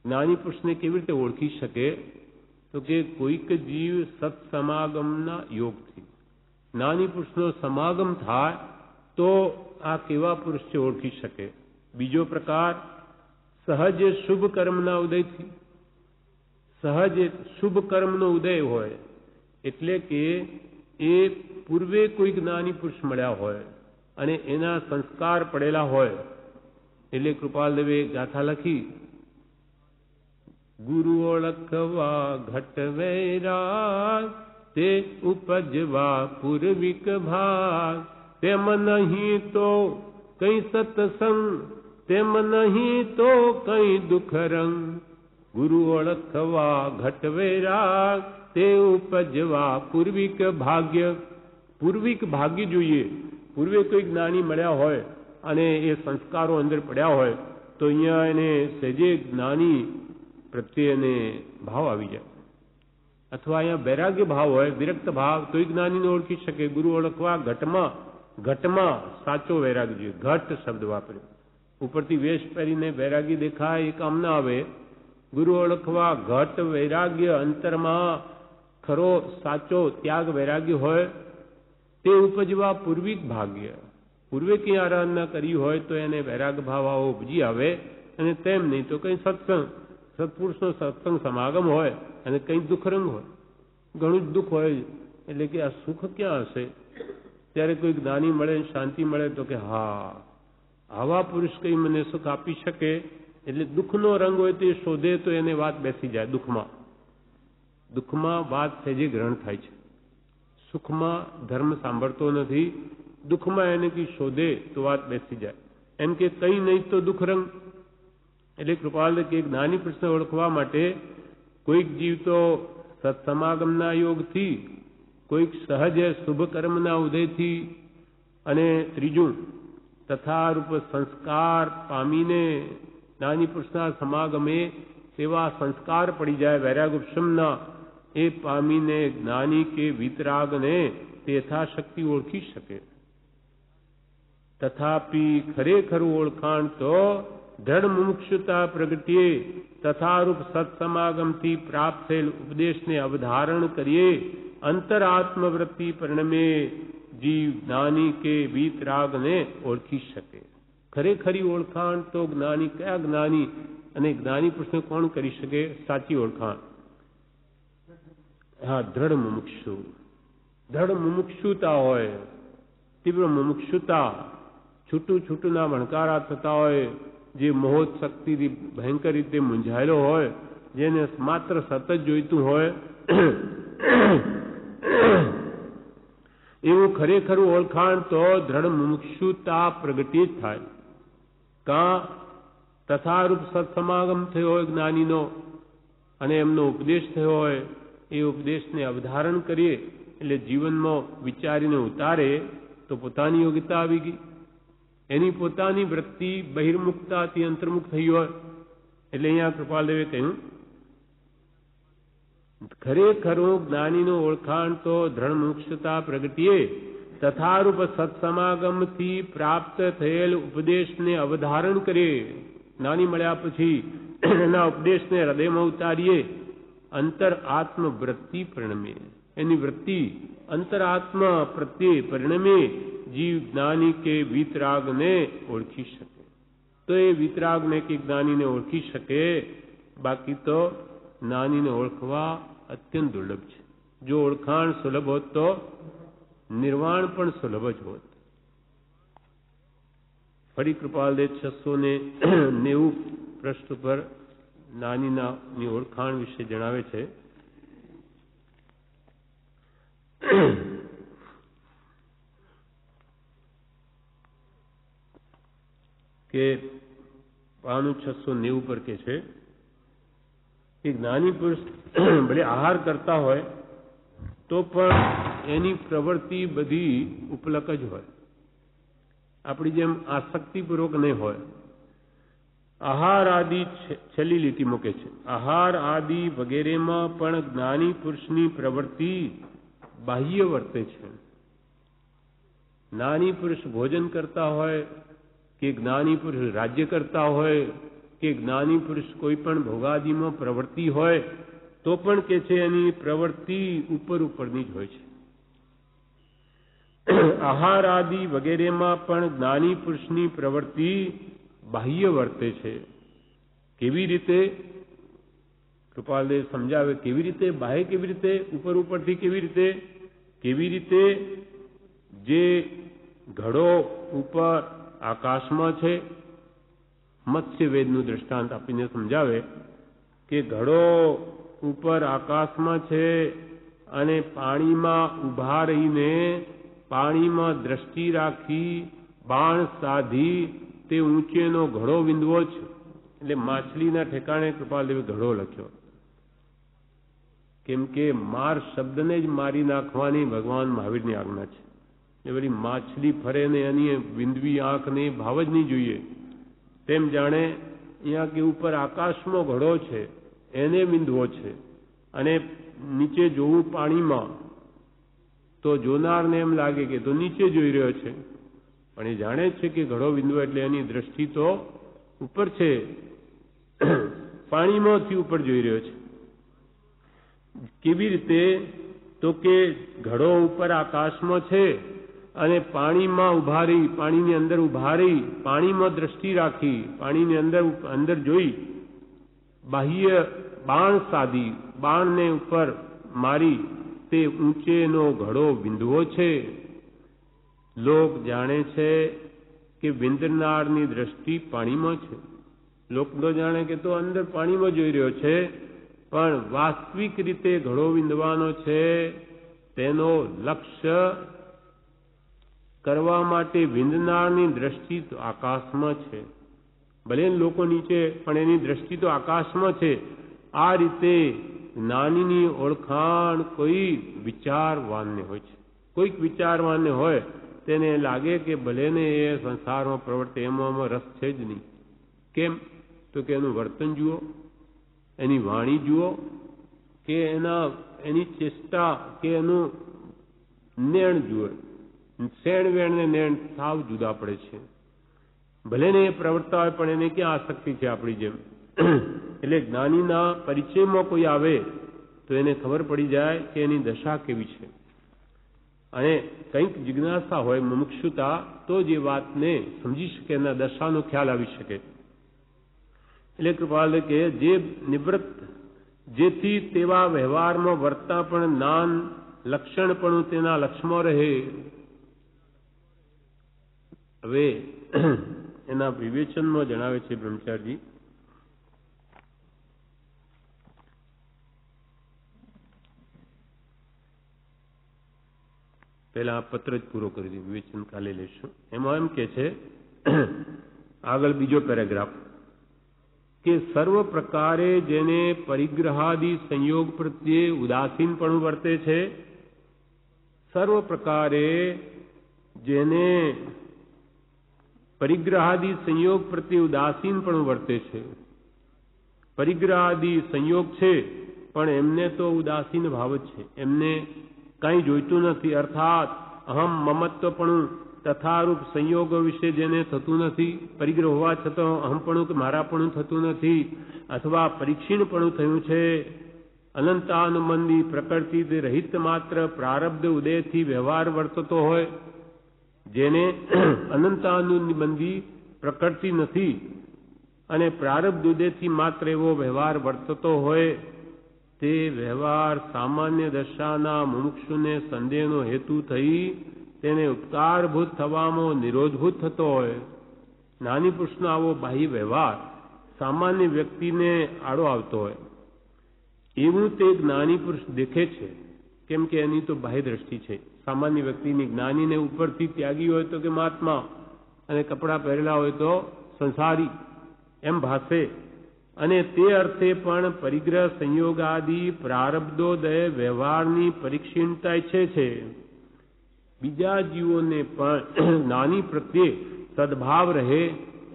જ્ઞાની પુરુષને કેવી રીતે ઓળખી શકે, તો કે કોઈક જીવ સત્સમાગમના યોગથી જ્ઞાની પુરુષનો સમાગમ થાય તો આ કેવા પુરુષ છે ઓળખી શકે. બીજો પ્રકાર સહજ શુભ કર્મના ઉદયથી, સહજ શુભ કર્મનો ઉદય હોય એટલે કે એ પૂર્વે કોઈ જ્ઞાની પુરુષ મળ્યા હોય અને એના સંસ્કાર પડેલા હોય. એટલે કૃપાલદેવે ગાથા લખી, ગુરુ ઓળખવા ઘટ વૈરાગ તે ઉપજવા પૂર્વિક ભાગ, તેમ નહીં તો કઈ સત્સંગ તેમ નહીં તો કઈ દુઃખ રંગ, ગુરુ ઓળખવા ઘટ વૈરાગ તે ઉપજવા પૂર્વિક ભાગ્ય. પૂર્વિક ભાગ્ય જોઈએ. પૂર્વે કોઈ જ્ઞાની મળ્યા હોય અને એ સંસ્કારો અંદર પડ્યા હોય તો અહીંયા એને સહેજે જ્ઞાની પ્રત્યે એને ભાવ આવી જાય, અથવા અહીંયા વૈરાગ્ય ભાવ હોય, વિરક્ત ભાવ, તોય જ્ઞાનીને ઓળખી શકે. ગુરુ ઓળખવા ઘટમાં, ઘટમાં સાચો વૈરાગ્ય, ઘટ શબ્દ વાપર્યો. ઉપરથી વેશ પહેરીને વૈરાગી દેખાય એ કામ ના આવે. ગુરુ ઓળખવા ઘટ વૈરાગ્ય, અંતરમાં ખરો સાચો ત્યાગ વૈરાગ્ય હોય તે ઉપજવા પૂર્વિક ભાગ્ય. પૂર્વે કંઈ આરાધના કરી હોય તો એને વૈરાગ ભાવ આવો ઉપજી આવે, અને તેમ નહીં તો કંઈ સત્સંગ, સત્પુરુષનો સત્સંગ સમાગમ હોય અને કંઈ દુઃખરંગ હોય, ઘણું જ દુઃખ હોય. એટલે કે આ સુખ ક્યાં હશે? ત્યારે કોઈ જ્ઞાની મળે, શાંતિ મળે તો કે હા, આવા પુરુષ કંઈ મને સુખ આપી શકે. એટલે દુઃખનો રંગ હોય તે શોધે તો એને વાત બેસી જાય. દુઃખમાં વાત સહેજે ગ્રહણ થાય છે. સુખમાં ધર્મ સાંભળતો નથી, દુઃખમાં એને કંઈ શોધે તો વાત બેસી જાય. એમ કે કંઈ નહીં તો દુઃખ રંગ. એટલે કૃપાલ કે જ્ઞાની પુરુષને ઓળખવા માટે કોઈક જીવ તો સત્સમાગમના યોગથી, કોઈક સહજ શુભ કર્મના ઉદયથી, અને ત્રીજું તથારૂપ સંસ્કાર પામીને જ્ઞાની પુરુષના સમાગમે તેવા સંસ્કાર પડી જાય વૈરાગ ઉપશમના, એ પામીને જ્ઞાની કે વિતરાગને તે યથાશક્તિ ઓળખી શકે. તથાપી ખરેખરું ઓળખાણ તો દ્રઢ મુમુક્ષુતા પ્રગટીએ તથારૂપ સત્સમાગમથી પ્રાપ્ત થયેલ ઉપદેશને અવધારણ કરીએ અંતરાત્મવૃત્તિ પરિણમે જીવ જ્ઞાની કે વીતરાગને ઓળખી શકે. ખરેખરી ઓળખાણ તો જ્ઞાની, કયા જ્ઞાની અને જ્ઞાની પુરુષને કોણ કરી શકે સાચી ઓળખાણ? હા, દ્રઢ મુમુક્ષુ. દ્રઢ મુમુક્ષુતા હોય, તીવ્ર મુમુક્ષુતા, છૂટું છૂટુંના ભણકારા થતા હોય, જે મોહ શક્તિથી ભયંકર રીતે મૂંઝાયેલો હોય, જેને માત્ર સતત જોઈતું હોય, એવું ખરેખરું ઓળખાણ તો દ્રઢ મુમુક્ષુતા પ્રગટી જ થાય. કાં તથારૂપ સત્સમાગમ થયો હોય જ્ઞાનીનો અને એમનો ઉપદેશ થયો હોય, એ ઉપદેશને અવધારણ કરીએ એટલે જીવનમાં વિચારીને ઉતારે તો પોતાની યોગ્યતા આવી ગઈ. એની પોતાની વૃત્તિ બહિર્મુખતાથી અંતર્મુખ થઈ હોય. એટલે અહીંયા કૃપાલદેવે કહ્યું, ખરેખરું જ્ઞાનીનું ઓળખાણ તો દ્રઢ મુમુક્ષુતા પ્રગટીએ તથારૂપ સત્સમાગમથી પ્રાપ્ત થયેલ ઉપદેશને અવધારણ કરીએ. જ્ઞાની મળ્યા પછી એના ઉપદેશને હૃદયમાં ઉતારીએ. અંતરઆત્મ વૃત્તિ પરિણમે, એની વૃત્તિ અંતરાત્મા પ્રત્યે પરિણમે જીવ જ્ઞાની કે વીતરાગને ઓળખી શકે. તો એ વીતરાગને કે જ્ઞાનીને ઓળખી શકે. બાકી તો જ્ઞાનીને ઓળખવા અત્યંત દુર્લભ છે. જો ઓળખાણ સુલભ હોત તો નિર્વાણ પણ સુલભ જ હોત. ફરી કૃપાલદેવ 690 પૃષ્ઠ પર જ્ઞાનીની ઓળખાણ વિશે જણાવે છે. કે પાનું 690 પર કે છે કે જ્ઞાની પુરુષ ભલે આહાર કરતા હોય તો પણ એની પ્રવૃત્તિ બધી ઉપલક જ હોય, આપણી જેમ આસક્તિપૂર્વક નહીં હોય. આહાર આદિ છેલ્લી લીટી મૂકે છે. આહાર આદિ વગેરેમાં પણ જ્ઞાની પુરુષની પ્રવૃત્તિ બાહ્ય વર્તે છે. જ્ઞાની પુરુષ ભોજન કરતા હોય કે જ્ઞાની પુરુષ રાજ્ય કરતા હોય કે જ્ઞાની પુરુષ કોઈ પણ ભોગાદિમાં પ્રવૃત્તિ હોય તો પણ કે છે એની પ્રવૃત્તિ ઉપરની જ હોય છે. આહાર આદિ વગેરેમાં પણ જ્ઞાની પુરુષની પ્રવૃત્તિ બાહ્ય વર્તે છે. કેવી રીતે? કૃપાલદેવ સમજાવે કેવી રીતે, બાહ્ય કેવી રીતે, ઉપરથી કેવી રીતે જે ઘડો ઉપર આકાશમાં છે, મત્સ્ય વેદનું દ્રષ્ટાંત આપીને સમજાવે કે ઘડો ઉપર આકાશમાં છે અને પાણીમાં ઊભા રહીને પાણીમાં દ્રષ્ટિ રાખી બાણ સાધી તે ઊંચેનો ઘડો વિંધવો છે. એટલે માછલીના ઠેકાણે કૃપાલદેવે ઘડો લખ્યો, કેમ કે માર શબ્દને જ મારી નાખવાની ભગવાન મહાવીરની આજ્ઞા છે. એ બધી માછલી ફરે ને એની વિંધવી આંખને ભાવ જ નહીં જોઈએ. તેમ જાણે અહીંયા કે ઉપર આકાશમાં ઘડો છે એને વિંધવો છે અને નીચે જોવું પાણીમાં તો જોનારને એમ લાગે કે તો નીચે જોઈ રહ્યો છે, પણ એ જાણે છે કે ઘડો વિંધવો એટલે એની દ્રષ્ટિ તો ઉપર છે, પાણીમાંથી ઉપર જોઈ રહ્યો છે. કેવી રીતે? તો કે ઘડો ઉપર આકાશમાં છે અને પાણીમાં ઉભા રહી, પાણીની અંદર ઉભા રહી, પાણીમાં દ્રષ્ટિ રાખી, પાણીની અંદર જોઈ, બાહ્ય બાણ સાધી, બાણને ઉપર મારી તે ઊંચેનો ઘડો વિંધવો છે. લોક જાણે છે કે વિંધનારની દ્રષ્ટિ પાણીમાં છે. લોક તો જાણે કે તો અંદર પાણીમાં જોઈ રહ્યો છે, પણ વાસ્તવિક રીતે ઘડો વિંધવાનો છે તેનો લક્ષ્ય કરવા માટે વિંધનારની દ્રષ્ટિ તો આકાશમાં છે. ભલે લોકો નીચે, પણ એની દ્રષ્ટિ તો આકાશમાં છે. આ રીતે જ્ઞાનીની ઓળખાણ કોઈ વિચારવાનને હોય છે. કોઈક વિચારવાનને હોય તેને લાગે કે ભલે ને એ સંસારમાં પ્રવર્તે એમાં રસ છે જ નહીં. કેમ? તો કે એનું વર્તન જુઓ, એની વાણી જુઓ, કે એની ચેષ્ટા કે એનું નેણ જુઓ. શેણ વેણ ને નેણ સાવ જુદા પડે છે. ભલે ને એ પ્રવર્તા હોય પણ એને ક્યાં આસક્તિ છે આપણી જેમ. એટલે જ્ઞાનીના પરિચયમાં કોઈ આવે તો એને ખબર પડી જાય કે એની દશા કેવી છે, અને કંઈક જિજ્ઞાસા હોય, મુમુક્ષુતા, તો જે વાતને સમજી શકે, એના દશાનો ખ્યાલ આવી શકે. એટલે કૃપાલ કે જે નિવૃત્ત, જેથી તેવા વ્યવહારમાં વર્તા પણ જ્ઞાન લક્ષણ પણ તેના લક્ષમાં રહે. હવે એના વિવેચનમાં જણાવે છે બ્રહ્મચારી, પહેલા આ પત્ર જ પૂરો કરી દઉં, વિવેચન કાલે લેશું. એમાં એમ કે છે આગળ બીજો પેરેગ્રાફ કે સર્વ પ્રકારે જેને પરિગ્રહાદિ સંયોગ પ્રત્યે ઉદાસીનપણું વર્તે છે, સર્વ પ્રકારે જેને પરિગ્રહાદિ સંયોગ પ્રત્યે ઉદાસીનપણું વર્તે છે. પરિગ્રહાદિ સંયોગ છે પણ એમને તો ઉદાસીન ભાવ જ છે, એમને કંઈ જોઈતું નથી. અર્થાત અહમ મમત્વપણું તથારૂપ સંયોગો વિશે જેને થતું નથી, પરિગ્રહ હોવા છતાં અહમપણું કે મારાપણું થતું નથી, અથવા પરીક્ષીણપણું થયું છે, અનંતાનુબંધી પ્રકૃતિ રહિત માત્ર પ્રારબ્ધ ઉદયથી વ્યવહાર વર્તતો હોય, જેને અનંતાનુબંધી પ્રકૃતિ નથી અને પ્રારબ્ધ ઉદયથી માત્ર એવો વ્યવહાર વર્તતો હોય, તે વ્યવહાર સામાન્ય દશાના મુમુક્ષુને સંદેહનો હેતુ થઈ તેને ઉપકારભૂત થવામાં નિરોધભૂત થતો હોય. જ્ઞાની પુરુષનો આવો બાહ્ય વ્યવહાર સામાન્ય વ્યક્તિને આડો આવતો હોય એવું તે જ્ઞાની પુરુષ દેખે છે, કેમ કે એની તો બાહ્ય દ્રષ્ટિ છે. સામાન્ય વ્યક્તિની, જ્ઞાનીને ઉપરથી ત્યાગી હોય તો કે મહાત્મા અને કપડાં પહેરેલા હોય તો સંસારી એમ ભાસે, અને તે અર્થે પણ પરિગ્રહ સંયોગ આદિ પ્રારબ્ધોદય વ્યવહારની પરીક્ષીણતા ઈચ્છે છે. બીજા જીવોને પણ જ્ઞાની પ્રત્યે સદભાવ રહે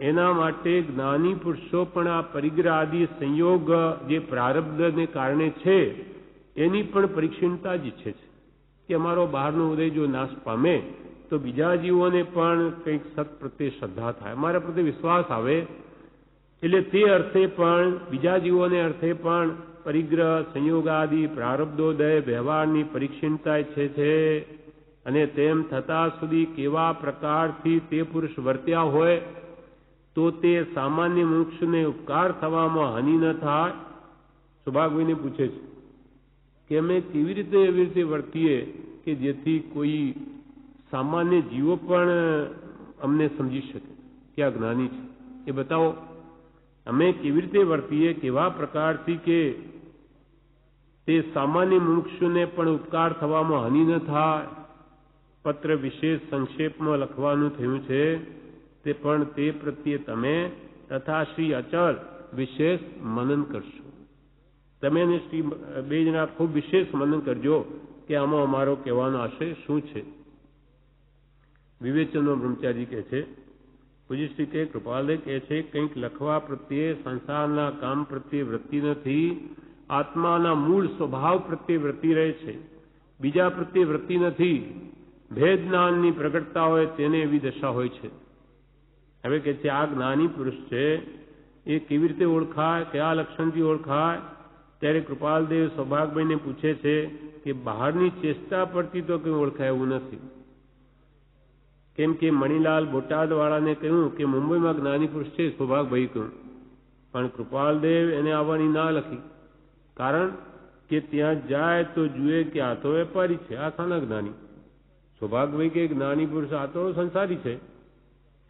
એના માટે જ્ઞાની પુરુષો પણ આ પરિગ્રહ આદિ સંયોગ જે પ્રારબ્ધને કારણે છે એની પણ પરીક્ષીણતા જ ઈચ્છે છે કે અમારો બહારનો ઉદય જો નાશ પામે તો બીજા જીવોને પણ કંઈક સત પ્રત્યે શ્રદ્ધા થાય, અમારા પ્રત્યે વિશ્વાસ આવે. એટલે તે અર્થે પણ બીજા જીવોને અર્થે પણ પરિગ્રહ સંયોગાદિ પ્રારબ્ધોદય વ્યવહારની પરીક્ષિણતા છે. અને તેમ થતા સુધી કેવા પ્રકારથી તે પુરુષ વર્ત્યા હોય તો તે સામાન્ય મોક્ષને ઉપકાર થવામાં હાનિ ન થાય. સૌભાગભાઈને પૂછે છે કે અમે કેવી રીતે એવી રીતે વર્તીએ કે જેથી કોઈ સામાન્ય જીવો પણ અમને સમજી શકે કે આ જ્ઞાની છે, એ બતાવો. અમે કેવી રીતે વર્તીએ, કેવા પ્રકારથી કે તે સામાન્ય મુમુક્ષુને પણ ઉપકાર થવામાં હાનિ ન થાય. પત્ર વિશેષ સંક્ષેપમાં લખવાનું થયું છે તે પણ તે પ્રત્યે તમે તથા શ્રી અચલ વિશેષ મનન કરશો. તમે અને શ્રી બે જણા ખૂબ વિશેષ મનન કરજો કે આમાં અમારો કહેવાનો આશય શું છે. વિવેચનો બ્રહ્મચારી કહે છે, પૂજ્ય શ્રી કે કૃપાલય કહે છે, કંઈક લખવા પ્રત્યે સંસારના કામ પ્રત્યે વૃત્તિ નથી, આત્માના મૂળ સ્વભાવ પ્રત્યે વૃત્તિ રહે છે, બીજા પ્રત્યે વૃત્તિ નથી. ભેદ જ્ઞાનની પ્રગટતા હોય તેને એવી દશા હોય છે. હવે કે છે આ જ્ઞાની પુરુષ છે એ કેવી રીતે ઓળખાય, કયા લક્ષણથી ઓળખાય? ત્યારે કૃપાલદેવ સૌભાગભાઈને પૂછે છે કે બહારની ચેષ્ટા પરથી તો કંઈ ઓળખાય એવું નથી. કેમ કે મણિલાલ બોટાદવાળાને કહ્યું કે મુંબઈમાં જ્ઞાની પુરુષ છે, સૌભાગભાઈ કહ્યું, પણ કૃપાલદેવ એને આવવાની ના લખી. કારણ કે ત્યાં જાય તો જુએ કે આ તો વેપારી છે, આ શાના જ્ઞાની? સૌભાગભાઈ કે જ્ઞાની પુરુષ આ તો સંસારી છે.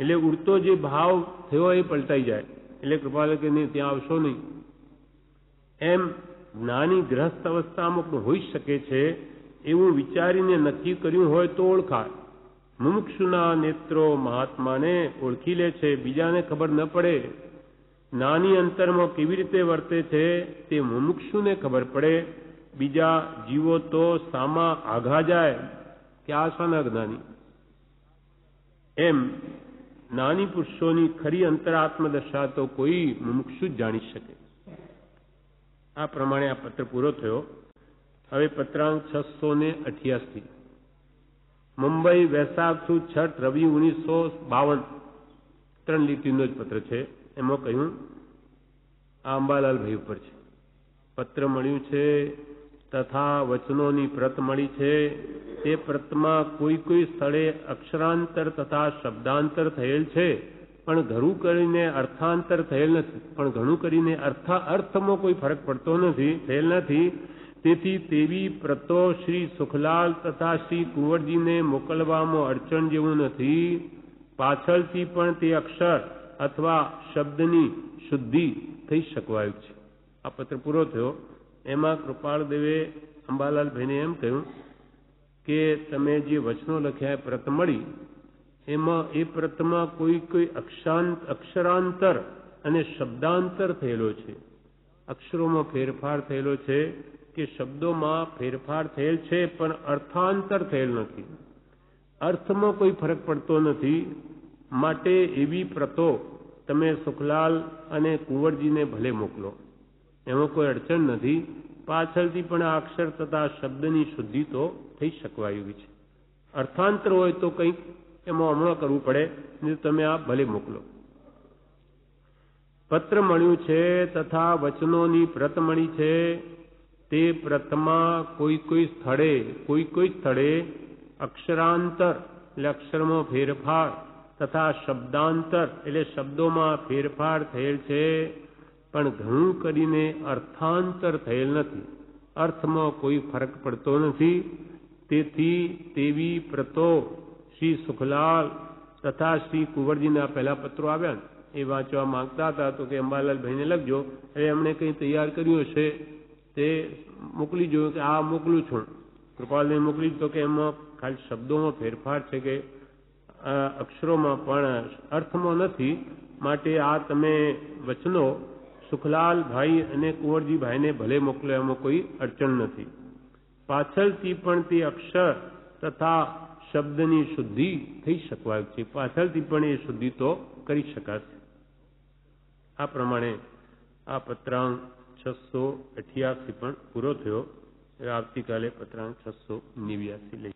એટલે ઉડતો જે ભાવ થયો એ પલટાઈ જાય. એટલે કૃપાલય કે નહીં, ત્યાં આવશો નહીં. એમ જ્ઞાની ગ્રસ્ત અવસ્થામાં હોઈ શકે છે એવું વિચારીને નક્કી કર્યું હોય તો ઓળખાય. મુમુક્ષુના નેત્રો મહાત્માને ઓળખી લે છે, બીજાને ખબર ન પડે. જ્ઞાની અંતરમાં કેવી રીતે વર્તે છે તે મુમુક્ષુને ખબર પડે, બીજા જીવો તો સામા આઘા જાય કે આ શાના જ્ઞાની. એમ જ્ઞાની પુરુષોની ખરી અંતરાત્મદશા તો કોઈ મુમુક્ષુ જ જાણી શકે. આ પ્રમાણે આ પત્ર પૂરો થયો. હવે પત્રાંક 688 મુંબઈ વૈશાખ સુદ 6 રવિ 1952, 3 લીટીનો જ પત્ર છે. એમાં કહ્યું આ અંબાલાલભાઈ ઉપર છે. પત્ર મળ્યું છે તથા વચનોની પ્રત મળી છે. તે પ્રતમાં કોઈ સ્થળે અક્ષરાંતર તથા શબ્દાંતર થયેલ છે, પણ ઘણું કરીને અર્થાંતર થયેલ નથી. પણ ઘણું કરીને અર્થમાં કોઈ ફરક પડતો થયેલ નથી. તેથી તેવી પ્રતો શ્રી સુખલાલ તથા શ્રી કુંવરજીને મોકલવામાં અડચણ જેવું નથી. પાછળથી પણ તે અક્ષર અથવા શબ્દની શુદ્ધિ થઈ શકવાયું છે. આ પત્ર પૂરો થયો. એમાં કૃપાળદેવે અંબાલાલભાઈને એમ કહ્યું કે તમે જે વચનો લખ્યા પ્રત મળી એમાં એ પ્રતમાં કોઈ અક્ષરાંતર અને શબ્દાંતર થયેલો છે. અક્ષરોમાં ફેરફાર થયેલો છે કે શબ્દોમાં ફેરફાર થયેલ છે, પણ અર્થાંતર થયેલ નથી. અર્થમાં કોઈ ફરક પડતો નથી. માટે એવી પ્રતો તમે સુખલાલ અને કુંવરજીને ભલે મોકલો, એમાં કોઈ અડચણ નથી. પાછળથી પણ આ અક્ષર તથા શબ્દની શુદ્ધિ તો થઈ શકવા એવી છે. અર્થાંતર હોય તો કંઈક એમાં હમણાં કરવું પડે, નહીં તમે આ ભલે મોકલો. પત્ર મળ્યું છે તથા વચનોની પ્રત મળી છે. તે પ્રતમાં કોઈ સ્થળે અક્ષરાંતર એટલે અક્ષરમાં ફેરફાર તથા શબ્દાંતર એટલે શબ્દોમાં ફેરફાર થયેલ છે, પણ ઘણું કરીને અર્થાંતર થયેલ નથી. અર્થમાં કોઈ ફરક પડતો નથી. તેથી તેવી પ્રતો શ્રી સુખલાલ તથા શ્રી કુંવરજીના પહેલા પત્રો આવ્યા એ વાંચવા માંગતા હતા. તો કે અંબાલાલભાઈને લખજો. હવે એમણે કંઈ તૈયાર કર્યું હશે તે મોકલી જોયું કે આ મોકલું છું. કૃપાલને મોકલી તો કે એમાં ખાલી શબ્દોમાં ફેરફાર છે કે અક્ષરોમાં, પણ અર્થમાં નથી. માટે આ તમે વચનો સુખલાલભાઈ અને કુંવરજીભાઈને ભલે મોકલો, એમાં કોઈ અડચણ નથી. પાછળથી પણ તે અક્ષર તથા શબ્દની શુદ્ધિ થઈ શકવાય છે. પાછળથી પણ એ શુદ્ધિ તો કરી શકાશે. આ પ્રમાણે આ પત્રાંક 688 પણ પૂરો થયો. આવતીકાલે પત્રાંક 689 લઈ